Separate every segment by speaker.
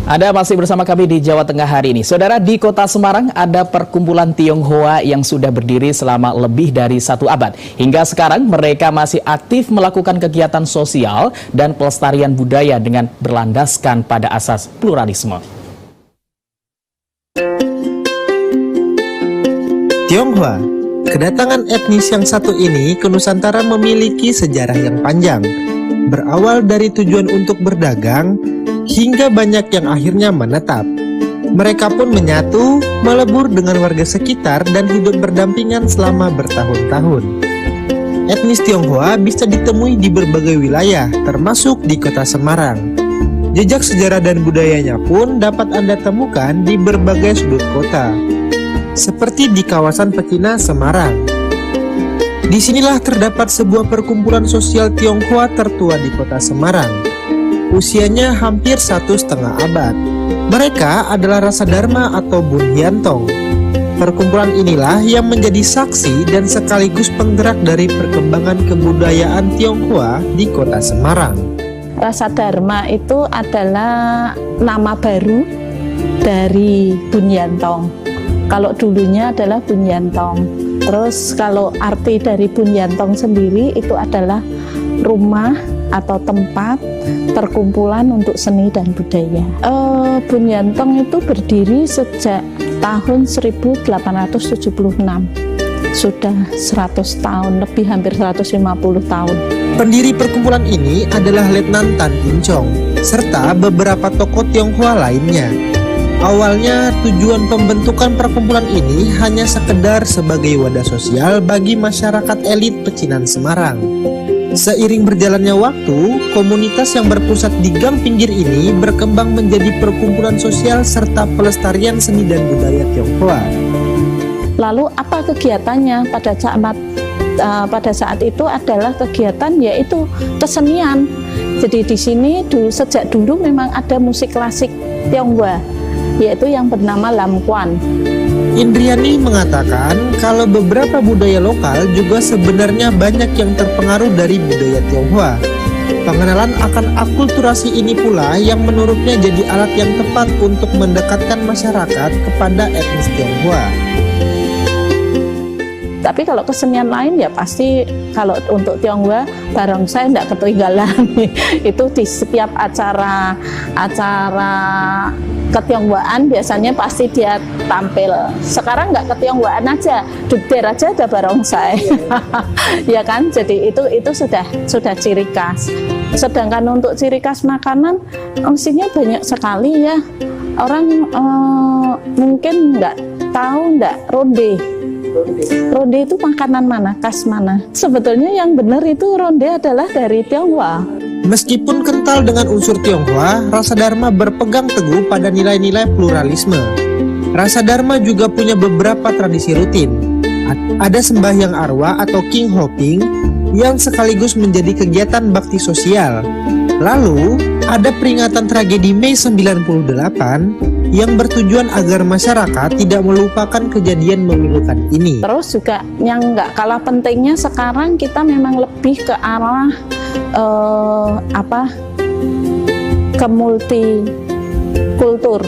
Speaker 1: Anda masih bersama kami di Jawa Tengah hari ini. Saudara, di kota Semarang ada perkumpulan Tionghoa yang sudah berdiri selama lebih dari 1 abad. Hingga sekarang mereka masih aktif melakukan kegiatan sosial dan pelestarian budaya dengan berlandaskan pada asas pluralisme.
Speaker 2: Tionghoa, kedatangan etnis yang satu ini ke Nusantara memiliki sejarah yang panjang. Berawal dari tujuan untuk berdagang, hingga banyak yang akhirnya menetap. Mereka pun menyatu, melebur dengan warga sekitar dan hidup berdampingan selama bertahun-tahun. Etnis Tionghoa bisa ditemui di berbagai wilayah, termasuk di kota Semarang. Jejak sejarah dan budayanya pun dapat Anda temukan di berbagai sudut kota, seperti di kawasan Pecina, Semarang. Disinilah terdapat sebuah perkumpulan sosial Tionghoa tertua di kota Semarang. Usianya hampir 1,5 abad. Mereka adalah Rasa Dharma atau Bun Hyantong. Perkumpulan inilah yang menjadi saksi dan sekaligus penggerak dari perkembangan kebudayaan Tionghoa di kota Semarang.
Speaker 3: Rasa Dharma itu adalah nama baru dari Bun Hyantong. Kalau dulunya adalah Bun Hyantong. Terus kalau arti dari Bun Hyantong sendiri itu adalah rumah atau tempat perkumpulan untuk seni dan budaya. Bun Hyantong itu berdiri sejak tahun 1876. Sudah 100 tahun, lebih hampir 150 tahun.
Speaker 2: Pendiri perkumpulan ini adalah Letnan Tan In Chong, serta beberapa tokoh Tionghoa lainnya. Awalnya tujuan pembentukan perkumpulan ini hanya sekedar sebagai wadah sosial bagi masyarakat elit pecinan Semarang. Seiring berjalannya waktu, komunitas yang berpusat di gang pinggir ini berkembang menjadi perkumpulan sosial serta pelestarian seni dan budaya Tionghoa.
Speaker 3: Lalu apa kegiatannya pada saat itu adalah kegiatan yaitu kesenian. Jadi di sini sejak dulu memang ada musik klasik Tionghoa, yaitu yang bernama Lam Quan.
Speaker 2: Indriani mengatakan kalau beberapa budaya lokal juga sebenarnya banyak yang terpengaruh dari budaya Tionghoa. Pengenalan akan akulturasi ini pula yang menurutnya jadi alat yang tepat untuk mendekatkan masyarakat kepada etnis Tionghoa.
Speaker 3: Tapi kalau kesenian lain ya pasti kalau untuk Tionghoa barongsai tidak ketinggalan. Itu di setiap acara ketionghoaan biasanya pasti dia tampil. Sekarang nggak ketionghoaan aja, dukder aja ada barongsai. Ya kan, jadi itu sudah ciri khas. Sedangkan untuk ciri khas makanan mestinya banyak sekali ya. Orang mungkin nggak tahu ronde. Ronde itu makanan mana, khas mana? Sebetulnya yang benar itu ronde adalah dari Tionghoa.
Speaker 2: Meskipun kental dengan unsur Tionghoa, Rasa Dharma berpegang teguh pada nilai-nilai pluralisme. Rasa Dharma juga punya beberapa tradisi rutin. Ada sembahyang arwah atau King Hopping yang sekaligus menjadi kegiatan bakti sosial. Lalu, ada peringatan tragedi Mei 98 yang bertujuan agar masyarakat tidak melupakan kejadian memilukan ini.
Speaker 3: Terus juga yang nggak kalah pentingnya sekarang kita memang lebih ke arah ke multikultur.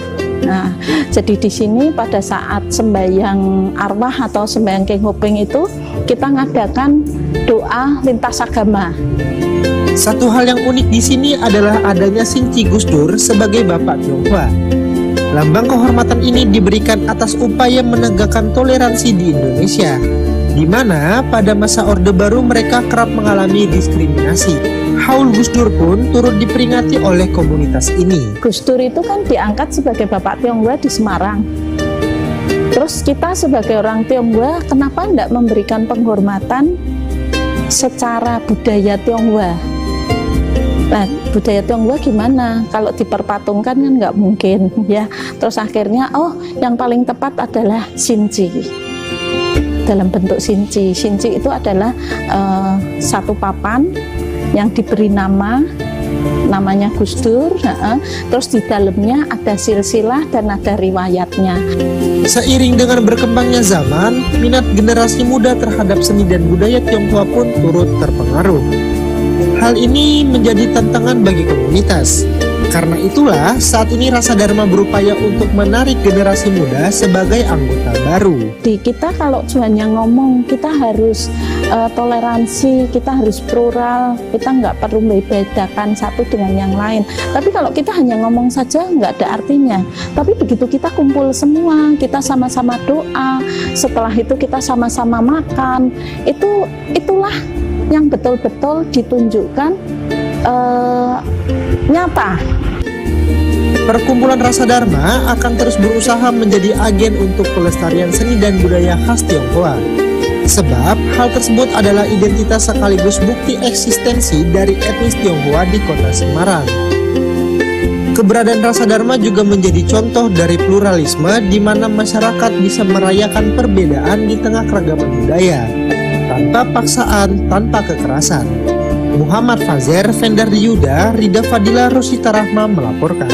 Speaker 3: Nah, jadi di sini pada saat sembahyang arwah atau sembahyang King Hopping itu kita ngadakan doa lintas agama.
Speaker 2: Satu hal yang unik di sini adalah adanya Sinci Gus Dur sebagai Bapak Tionghoa. Lambang kehormatan ini diberikan atas upaya menegakkan toleransi di Indonesia, di mana pada masa Orde Baru mereka kerap mengalami diskriminasi. Haul Gus Dur pun turut diperingati oleh komunitas ini.
Speaker 3: Gus Dur itu kan diangkat sebagai Bapak Tionghoa di Semarang. Terus kita sebagai orang Tionghoa, kenapa tidak memberikan penghormatan secara budaya Tionghoa? Nah, budaya Tionghoa gimana? Kalau diperpatungkan kan nggak mungkin ya. Terus akhirnya, yang paling tepat adalah Sinci. Dalam bentuk Sinci. Sinci itu adalah satu papan yang diberi namanya Gus Dur. Terus di dalamnya ada silsilah dan ada riwayatnya.
Speaker 2: Seiring dengan berkembangnya zaman, minat generasi muda terhadap seni dan budaya Tionghoa pun turut terpengaruh. Hal ini menjadi tantangan bagi komunitas. Karena itulah saat ini Rasa Dharma berupaya untuk menarik generasi muda sebagai anggota baru.
Speaker 3: Di kita kalau cuanya ngomong, kita harus toleransi, kita harus plural, kita nggak perlu membedakan satu dengan yang lain. Tapi kalau kita hanya ngomong saja nggak ada artinya. Tapi begitu kita kumpul semua, kita sama-sama doa, setelah itu kita sama-sama makan, itulah yang betul-betul ditunjukkan nyata.
Speaker 2: Perkumpulan Rasa Dharma akan terus berusaha menjadi agen untuk pelestarian seni dan budaya khas Tionghoa. Sebab hal tersebut adalah identitas sekaligus bukti eksistensi dari etnis Tionghoa di kota Semarang. Keberadaan Rasa Dharma juga menjadi contoh dari pluralisme di mana masyarakat bisa merayakan perbedaan di tengah keragaman budaya, tanpa paksaan, tanpa kekerasan. Muhammad Fazer, Vendar Yuda, Rida Fadila, Rosita Rahma melaporkan.